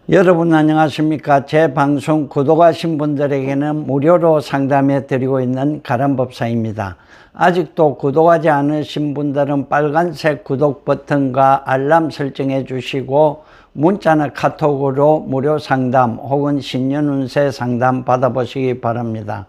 여러분 안녕하십니까? 제 방송 구독하신 분들에게는 무료로 상담해 드리고 있는 가람법사입니다. 아직도 구독하지 않으신 분들은 빨간색 구독 버튼과 알람 설정해 주시고 문자나 카톡으로 무료 상담 혹은 신년운세 상담 받아보시기 바랍니다.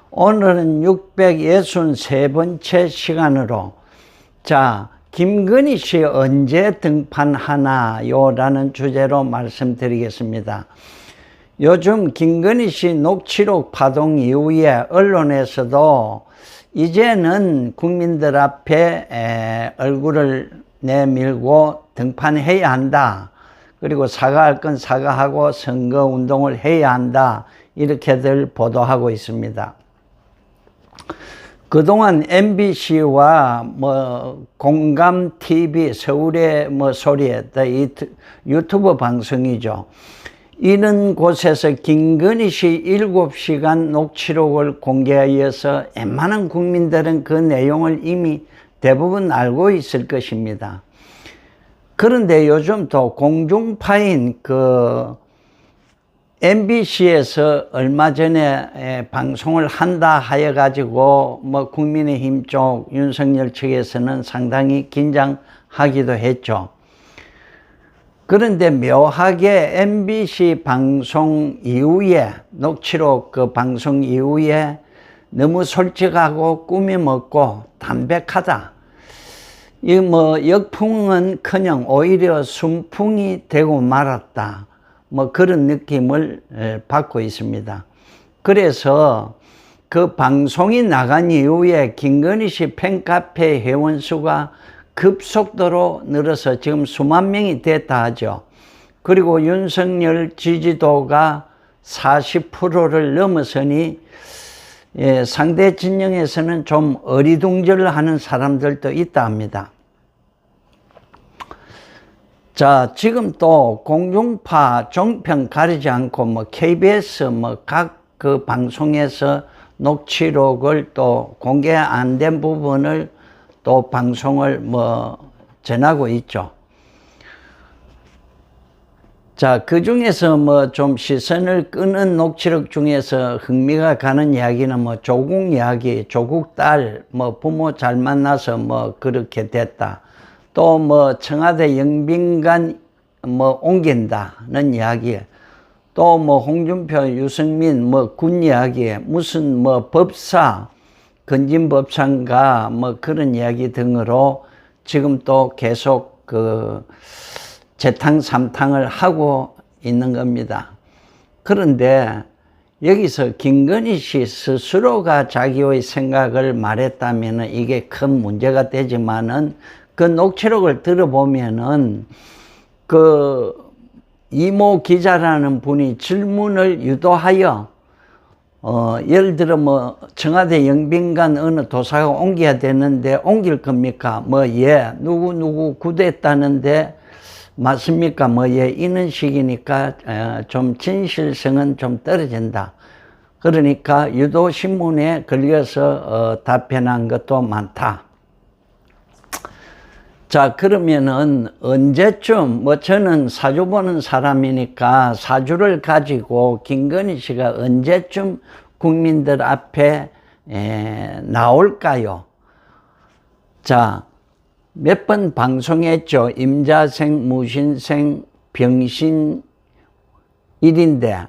오늘은 663번째 시간으로 김건희 씨 언제 등판하나요? 라는 주제로 말씀드리겠습니다. 요즘 김건희 씨 녹취록 파동 이후에 언론에서도 이제는 국민들 앞에 얼굴을 내밀고 등판해야 한다. 그리고 사과할 건 사과하고 선거운동을 해야 한다. 이렇게들 보도하고 있습니다. 그동안 MBC와 공감TV, 서울의 소리에 유튜브 방송이죠. 이런 곳에서 김건희 씨 7시간 녹취록을 공개하여서 웬만한 국민들은 그 내용을 이미 대부분 알고 있을 것입니다. 그런데 요즘 또 공중파인 MBC에서 얼마 전에 방송을 한다 하여 가지고 국민의힘 쪽 윤석열 측에서는 상당히 긴장하기도 했죠. 그런데 묘하게 MBC 방송 이후에 녹취록 방송 이후에 너무 솔직하고 꾸밈없고 담백하다. 이 역풍은커녕 오히려 순풍이 되고 말았다. 그런 느낌을 받고 있습니다. 그래서 그 방송이 나간 이후에 김건희 씨 팬카페 회원수가 급속도로 늘어서 지금 수만 명이 됐다 하죠. 그리고 윤석열 지지도가 40%를 넘어서니 상대 진영에서는 좀 어리둥절하는 사람들도 있다 합니다. 지금 또 공중파 종편 가리지 않고 KBS 각 그 방송에서 녹취록을 또 공개 안 된 부분을 또 방송을 전하고 있죠. 그 중에서 좀 시선을 끄는 녹취록 중에서 흥미가 가는 이야기는 조국 이야기, 조국 딸 부모 잘 만나서 그렇게 됐다. 또 청와대 영빈관 옮긴다는 이야기, 또 홍준표, 유승민 군 이야기, 무슨 법사, 건진법사인가 그런 이야기 등으로 지금 또 계속 재탕3탕을 하고 있는 겁니다. 그런데 여기서 김건희 씨 스스로가 자기의 생각을 말했다면 이게 큰 문제가 되지만은 그 녹취록을 들어보면은 이모 기자라는 분이 질문을 유도하여 예를 들어 청와대 영빈관 어느 도사가 옮겨야 되는데 옮길 겁니까? 누구 구됐다는데 맞습니까? 이런 식이니까 좀 진실성은 좀 떨어진다. 그러니까 유도 신문에 걸려서 답변한 것도 많다. 그러면은 언제쯤 저는 사주 보는 사람이니까 사주를 가지고 김건희 씨가 언제쯤 국민들 앞에 나올까요? 몇 번 방송했죠. 임자생, 무신생, 병신 일인데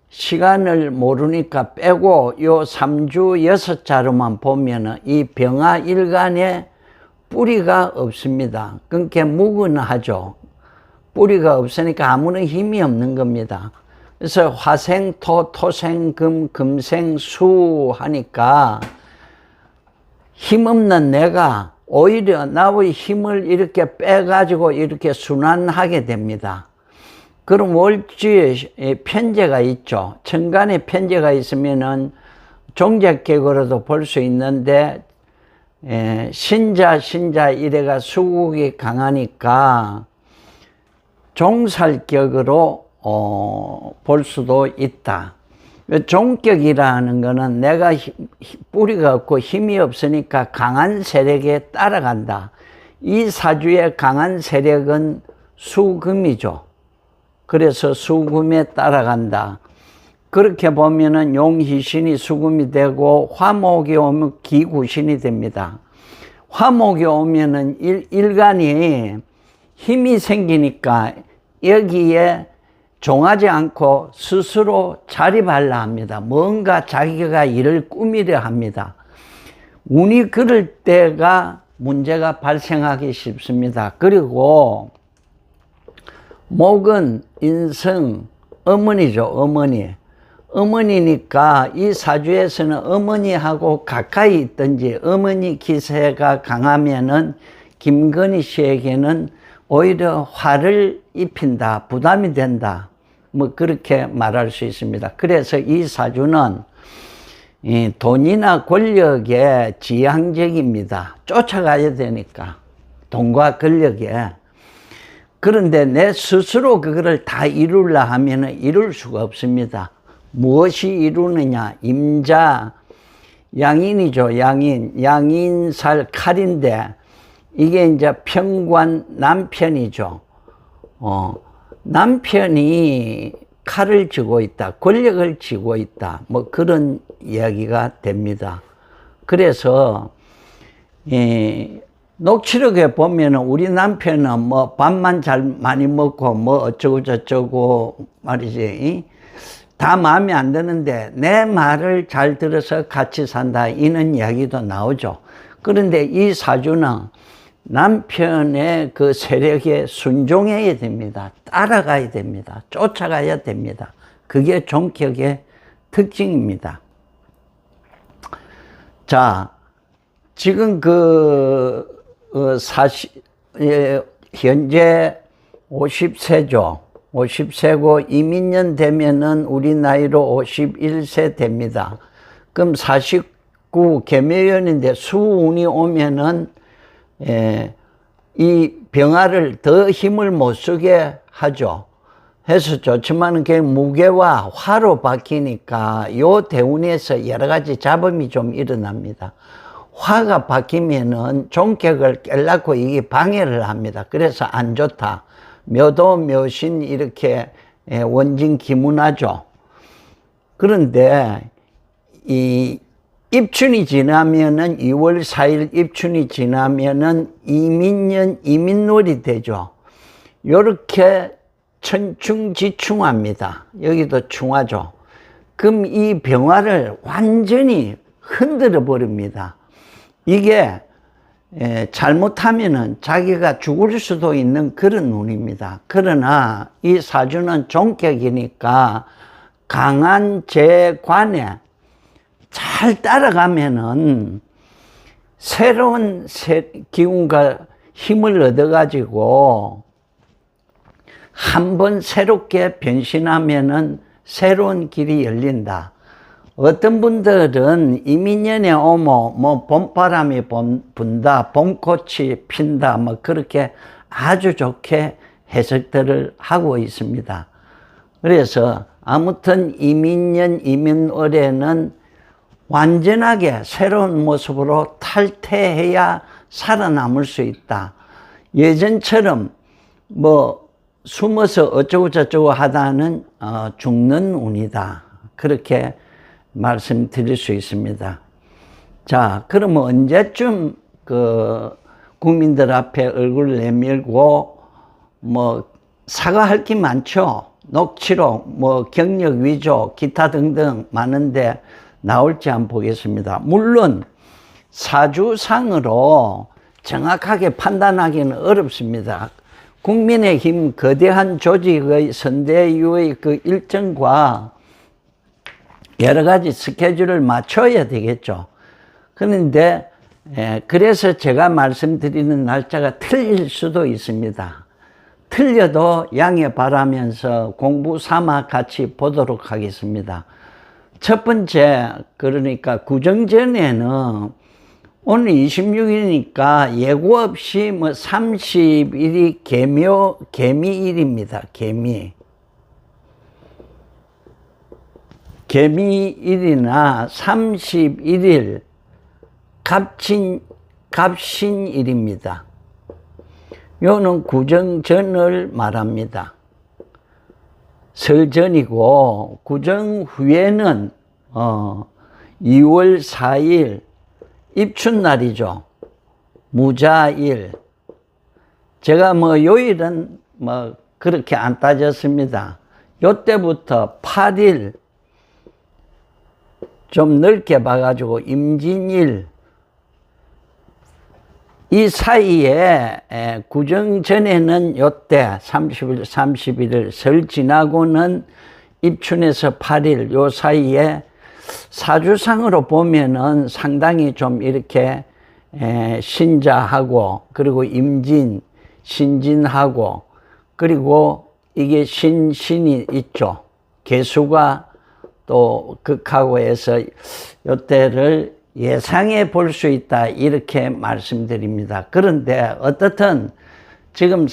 시간을 모르니까 빼고 요 3주 6자로만 보면은 이 병화일간에 뿌리가 없습니다. 그러니까 묵은하죠. 뿌리가 없으니까 아무런 힘이 없는 겁니다. 그래서 화생, 토생, 금생, 수 하니까 힘없는 내가 오히려 나의 힘을 이렇게 빼가지고 이렇게 순환하게 됩니다. 그럼 월주에 편제가 있죠. 천간에 편제가 있으면은 종잣격으로도 볼 수 있는데 신자 이래가 수국이 강하니까 종살격으로 볼 수도 있다. 종격이라는 거는 내가 뿌리가 없고 힘이 없으니까 강한 세력에 따라간다. 이 사주의 강한 세력은 수금이죠. 그래서 수금에 따라간다. 그렇게 보면은 용희신이 수금이 되고 화목이 오면 기구신이 됩니다. 화목이 오면은 일간이 힘이 생기니까 여기에 종하지 않고 스스로 자립하려 합니다. 뭔가 자기가 일을 꾸미려 합니다. 운이 그럴 때가 문제가 발생하기 쉽습니다. 그리고 목은 인성, 어머니죠, 어머니. 어머니니까 이 사주에서는 어머니하고 가까이 있든지 어머니 기세가 강하면은 김건희 씨에게는 오히려 화를 입힌다, 부담이 된다. 뭐 그렇게 말할 수 있습니다. 그래서 이 사주는 돈이나 권력에 지향적입니다. 쫓아가야 되니까. 돈과 권력에. 그런데 내 스스로 그거를 다 이루려 하면 이룰 수가 없습니다. 무엇이 이루느냐? 임자, 양인이죠. 양인살 칼인데 이게 이제 평관 남편이죠. 남편이 칼을 쥐고 있다. 권력을 쥐고 있다. 뭐 그런 이야기가 됩니다. 그래서 녹취록에 보면은 우리 남편은 뭐 밥만 잘 많이 먹고 뭐 어쩌고 저쩌고 말이지. 다 마음에 안 드는데 내 말을 잘 들어서 같이 산다. 이런 이야기도 나오죠. 그런데 이 사주는 남편의 그 세력에 순종해야 됩니다. 따라가야 됩니다. 쫓아가야 됩니다. 그게 종격의 특징입니다. 자, 지금 현재 50세죠. 50세고 이민년 되면은 우리 나이로 51세 됩니다. 그럼 49 계묘년인데 수운이 오면은 이 병화를 더 힘을 못 쓰게 하죠. 해서 좋지만 그게 무게와 화로 바뀌니까 요 대운에서 여러 가지 잡음이 좀 일어납니다. 화가 바뀌면은 종격을 깨려고 이게 방해를 합니다. 그래서 안 좋다. 묘도 묘신 이렇게 원진 기문하죠. 그런데 이 입춘이 지나면은 2월 4일 입춘이 지나면은 이민년 이민월이 되죠. 요렇게 천충지충합니다. 여기도 충하죠. 그럼 이 병화를 완전히 흔들어 버립니다. 이게 잘못하면은 자기가 죽을 수도 있는 그런 운입니다. 그러나 이 사주는 종격이니까 강한 재관에 잘 따라가면은 새로운 기운과 힘을 얻어가지고 한번 새롭게 변신하면은 새로운 길이 열린다. 어떤 분들은 이민년에 오면 뭐 봄바람이 분다, 봄꽃이 핀다, 뭐 그렇게 아주 좋게 해석들을 하고 있습니다. 그래서 아무튼 이민년, 이민월에는 완전하게 새로운 모습으로 탈퇴해야 살아남을 수 있다. 예전처럼 뭐 숨어서 어쩌고 저쩌고 하다는 죽는 운이다. 그렇게 말씀드릴 수 있습니다. 자, 그러면 언제쯤 국민들 앞에 얼굴을 내밀고 뭐 사과할 게 많죠. 녹취록, 뭐 경력 위조, 기타 등등 많은데 나올지 한번 보겠습니다. 물론 사주상으로 정확하게 판단하기는 어렵습니다. 국민의힘 거대한 조직의 선대위의 그 일정과 여러 가지 스케줄을 맞춰야 되겠죠. 그런데 그래서 제가 말씀드리는 날짜가 틀릴 수도 있습니다. 틀려도 양해 바라면서 공부 삼아 같이 보도록 하겠습니다. 첫 번째, 그러니까 구정전에는 오늘 26일이니까 예고 없이 뭐 30일이 개미일입니다. 개미일이나 31일 갑신일입니다. 요는 구정전을 말합니다. 설 전이고, 구정 후에는 2월 4일 입춘날이죠. 무자일. 제가 뭐 요일은 뭐 그렇게 안 따졌습니다. 요때부터 8일 좀 넓게 봐가지고 임진일, 이 사이에 구정 전에는 요때 30일, 31일, 설 지나고는 입춘에서 8일, 요 사이에 사주상으로 보면은 상당히 좀 이렇게 신자하고, 그리고 임진, 신진하고, 그리고 이게 신이 있죠. 개수가 또 극하고 해서 요때를 예상해 볼 수 있다, 이렇게 말씀드립니다. 그런데 어떻든 지금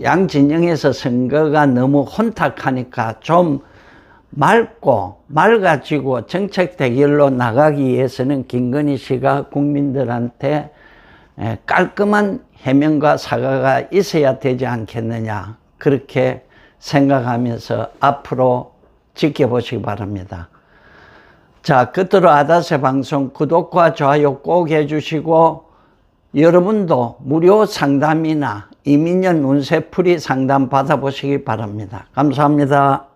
양 진영에서 선거가 너무 혼탁하니까 좀 맑아지고 정책 대결로 나가기 위해서는 김건희 씨가 국민들한테 깔끔한 해명과 사과가 있어야 되지 않겠느냐, 그렇게 생각하면서 앞으로 지켜보시기 바랍니다. 자, 끝으로 아다세 방송 구독과 좋아요 꼭 해주시고, 여러분도 무료 상담이나 이민년 운세풀이 상담 받아보시기 바랍니다. 감사합니다.